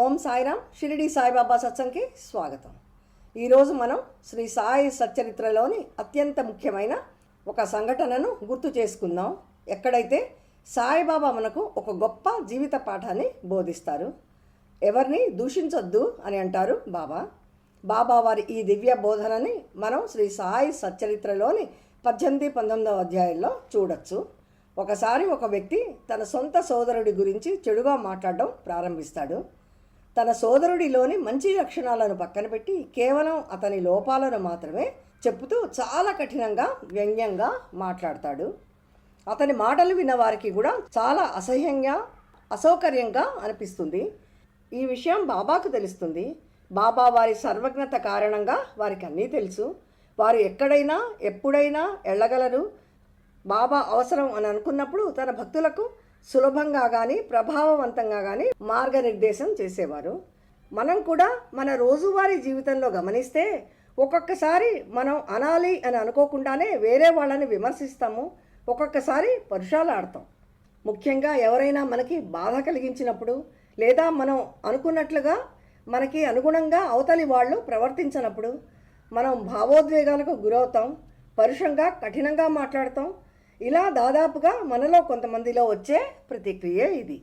ఓం సాయిరామ్. షిరిడి సాయిబాబా సత్సంగ్కి స్వాగతం. ఈరోజు మనం శ్రీ సాయి సచ్చరిత్రలోని అత్యంత ముఖ్యమైన ఒక సంఘటనను గుర్తు చేసుకుందాం. ఎక్కడైతే సాయిబాబా మనకు ఒక గొప్ప జీవిత పాఠాన్ని బోధిస్తారు. ఎవరిని దూషించొద్దు అని అంటారు బాబా. బాబా వారి ఈ దివ్య బోధనని మనం శ్రీ సాయి సచ్చరిత్రలోని 18-19 అధ్యాయంలో చూడొచ్చు. ఒకసారి ఒక వ్యక్తి తన సొంత సోదరుడి గురించి చెడుగా మాట్లాడడం ప్రారంభిస్తాడు. తన సోదరుడిలోని మంచి లక్షణాలను పక్కన పెట్టి కేవలం అతని లోపాలను మాత్రమే చెప్పుతూ చాలా కఠినంగా వ్యంగ్యంగా మాట్లాడతాడు. అతని మాటలు విన్న వారికి కూడా చాలా అసహ్యంగా అసౌకర్యంగా అనిపిస్తుంది. ఈ విషయం బాబాకు తెలుస్తుంది. బాబా వారి సర్వజ్ఞత కారణంగా వారికి అన్నీ తెలుసు. వారు ఎక్కడైనా ఎప్పుడైనా వెళ్ళగలరు. బాబా అవసరం అని అనుకున్నప్పుడు తన భక్తులకు సులభంగా కానీ ప్రభావవంతంగా కానీ మార్గనిర్దేశం చేసేవారు. మనం కూడా మన రోజువారీ జీవితంలో గమనిస్తే ఒక్కొక్కసారి మనం అనాలి అని అనుకోకుండానే వేరే వాళ్ళని విమర్శిస్తాము. ఒక్కొక్కసారి పరుషాలు ఆడతాం. ముఖ్యంగా ఎవరైనా మనకి బాధ కలిగించినప్పుడు లేదా మనం అనుకున్నట్లుగా మనకి అనుగుణంగా అవతలి వాళ్ళు ప్రవర్తించినప్పుడు మనం భావోద్వేగాలకు గురవుతాం. పరుషంగా కఠినంగా మాట్లాడతాం. ఇలా దాదాపుగా మనలో కొంతమందిలో వచ్చే ప్రతిక్రియ ఇది.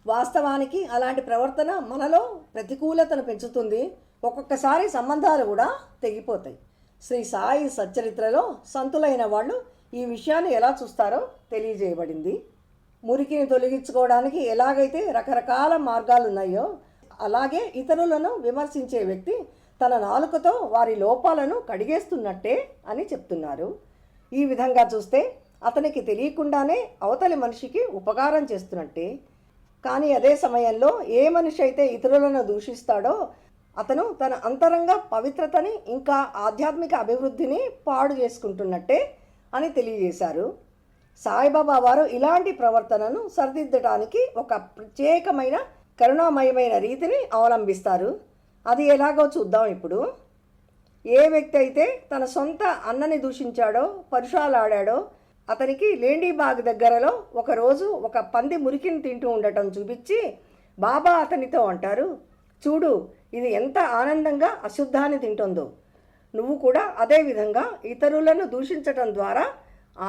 వాస్తవానికి అలాంటి ప్రవర్తన మనలో ప్రతికూలతను పెంచుతుంది. ఒక్కొక్కసారి సంబంధాలు కూడా తెగిపోతాయి. శ్రీ సాయి సచ్చరిత్రలో సంతులైన వాళ్ళు ఈ విషయాన్ని ఎలా చూస్తారో తెలియజేయబడింది. మురికిని తొలగించుకోవడానికి ఎలాగైతే రకరకాల మార్గాలు ఉన్నాయో అలాగే ఇతరులను విమర్శించే వ్యక్తి తన నాలుకతో వారి లోపాలను కడిగేస్తున్నట్టే అని చెప్తున్నారు. ఈ విధంగా చూస్తే అతనికి తెలియకుండానే అవతలి మనిషికి ఉపకారం చేస్తున్నట్టే. కానీ అదే సమయంలో ఏ మనిషి అయితే ఇతరులను దూషిస్తాడో అతను తన అంతరంగ పవిత్రతని ఇంకా ఆధ్యాత్మిక అభివృద్ధిని పాడు చేసుకుంటున్నట్టే అని తెలియజేశారు. సాయిబాబా వారు ఇలాంటి ప్రవర్తనను సరిదిద్దడానికి ఒక ప్రత్యేకమైన కరుణామయమైన రీతిని అవలంబిస్తారు. అది ఎలాగో చూద్దాం ఇప్పుడు. ఏ వ్యక్తి అయితే తన సొంత అన్నని దూషించాడో పరుషాలాడాడో అతనికి లేండీబాగ్ దగ్గరలో ఒకరోజు ఒక పంది మురికిని తింటూ ఉండటం చూపించి బాబా అతనితో అంటారు, చూడు ఇది ఎంత ఆనందంగా అశుద్ధాన్ని తింటుందో. నువ్వు కూడా అదే విధంగా ఇతరులను దూషించటం ద్వారా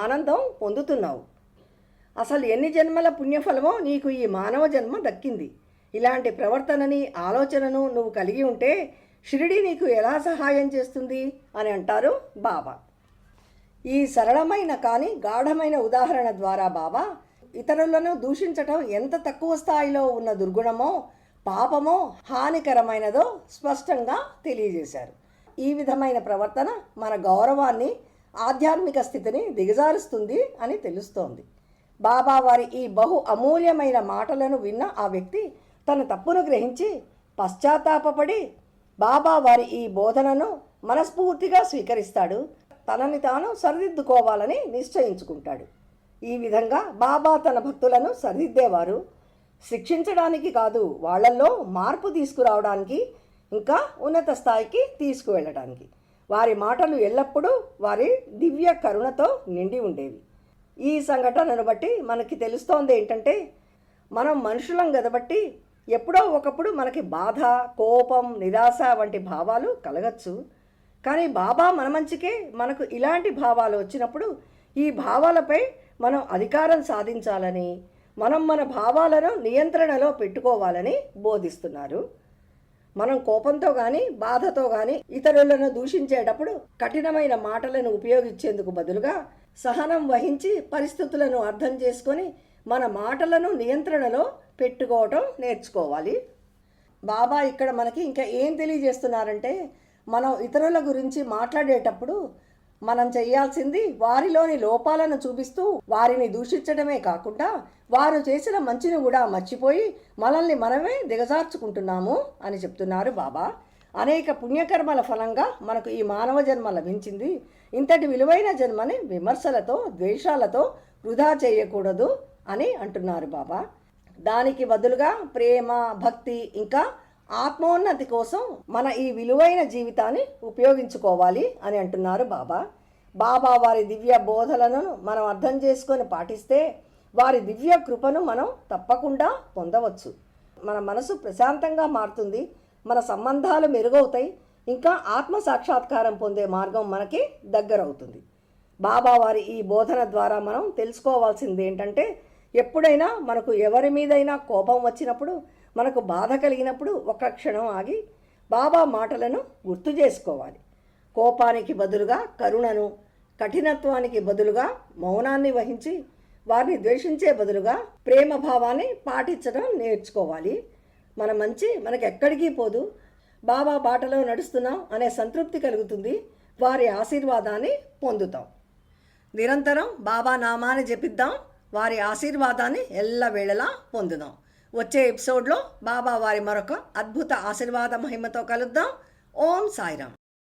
ఆనందం పొందుతున్నావు. అసలు ఎన్ని జన్మల పుణ్యఫలమో నీకు ఈ మానవ జన్మ దక్కింది. ఇలాంటి ప్రవర్తనని ఆలోచనను నువ్వు కలిగి ఉంటే షిరిడి నీకు ఎలా సహాయం చేస్తుంది అని అంటారు బాబా. ఈ సరళమైన కానీ గాఢమైన ఉదాహరణ ద్వారా బాబా ఇతరులను దూషించటం ఎంత తక్కువ స్థాయిలో ఉన్న దుర్గుణమో పాపమో హానికరమైనదో స్పష్టంగా తెలియజేశారు. ఈ విధమైన ప్రవర్తన మన గౌరవాన్ని ఆధ్యాత్మిక స్థితిని దిగజారుస్తుంది అని తెలుస్తోంది. బాబా వారి ఈ బహు అమూల్యమైన మాటలను విన్న ఆ వ్యక్తి తన తప్పును గ్రహించి పశ్చాత్తాపపడి బాబా వారి ఈ బోధనను మనస్ఫూర్తిగా స్వీకరిస్తాడు. తనని తాను సరిదిద్దుకోవాలని నిశ్చయించుకుంటాడు. ఈ విధంగా బాబా తన భక్తులను సరిదిద్దేవారు. శిక్షించడానికి కాదు, వాళ్ళల్లో మార్పు తీసుకురావడానికి ఇంకా ఉన్నత స్థాయికి తీసుకువెళ్ళడానికి. వారి మాటలు ఎల్లప్పుడూ వారి దివ్య కరుణతో నిండి ఉండేవి. ఈ సంఘటనను బట్టి మనకి తెలుస్తోంది ఏంటంటే మనం మనుషులం గదబట్టి ఎప్పుడో ఒకప్పుడు మనకి బాధ, కోపం, నిరాశ వంటి భావాలు కలగచ్చు. కానీ బాబా మన మంచికే మనకు ఇలాంటి భావాలు వచ్చినప్పుడు ఈ భావాలపై మనం అధికారం సాధించాలని, మనం మన భావాలను నియంత్రణలో పెట్టుకోవాలని బోధిస్తున్నారు. మనం కోపంతో కానీ బాధతో కానీ ఇతరులను దూషించేటప్పుడు కఠినమైన మాటలను ఉపయోగించేందుకు బదులుగా సహనం వహించి పరిస్థితులను అర్థం చేసుకొని మన మాటలను నియంత్రణలో పెట్టుకోవటం నేర్చుకోవాలి. బాబా ఇక్కడ మనకి ఇంకా ఏం తెలియజేస్తున్నారంటే మనం ఇతరుల గురించి మాట్లాడేటప్పుడు మనం చేయాల్సింది వారిలోని లోపాలను చూపిస్తూ వారిని దూషించడమే కాకుండా వారు చేసిన మంచిని కూడా మర్చిపోయి మనల్ని మనమే దిగజార్చుకుంటున్నాము అని చెప్తున్నారు బాబా. అనేక పుణ్యకర్మల ఫలంగా మనకు ఈ మానవ జన్మ లభించింది. ఇంతటి విలువైన జన్మని విమర్శలతో ద్వేషాలతో వృధా చేయకూడదు అని అంటున్నారు బాబా. దానికి బదులుగా ప్రేమ, భక్తి ఇంకా ఆత్మోన్నతి కోసం మన ఈ విలువైన జీవితాన్ని ఉపయోగించుకోవాలి అని అంటున్నారు బాబా. బాబా వారి దివ్య బోధనలను మనం అర్థం చేసుకొని పాటిస్తే వారి దివ్య కృపను మనం తప్పకుండా పొందవచ్చు. మన మనసు ప్రశాంతంగా మారుతుంది, మన సంబంధాలు మెరుగవుతాయి, ఇంకా ఆత్మ సాక్షాత్కారం పొందే మార్గం మనకి దగ్గరవుతుంది. బాబా వారి ఈ బోధన ద్వారా మనం తెలుసుకోవాల్సింది ఏంటంటే, ఎప్పుడైనా మనకు ఎవరి మీదైనా కోపం వచ్చినప్పుడు, మనకు బాధ కలిగినప్పుడు ఒక్క క్షణం ఆగి బాబా మాటలను గుర్తు చేసుకోవాలి. కోపానికి బదులుగా కరుణను, కఠినత్వానికి బదులుగా మౌనాన్ని వహించి, వారిని ద్వేషించే బదులుగా ప్రేమ భావాన్ని పాటించడం నేర్చుకోవాలి. మన మంచి మనకెక్కడికి పోదు, బాబా బాటలో నడుస్తున్నాం అనే సంతృప్తి కలుగుతుంది, వారి ఆశీర్వాదాన్ని పొందుతాం. నిరంతరం బాబా నామాన్ని జపిద్దాం, వారి ఆశీర్వాదాన్ని ఎల్లవేళలా పొందుదాం. వచ్చే ఎపిసోడ్లో బాబా వారి మరొక అద్భుత ఆశీర్వాద మహిమతో కలుద్దాం. ఓం సాయిరామ్.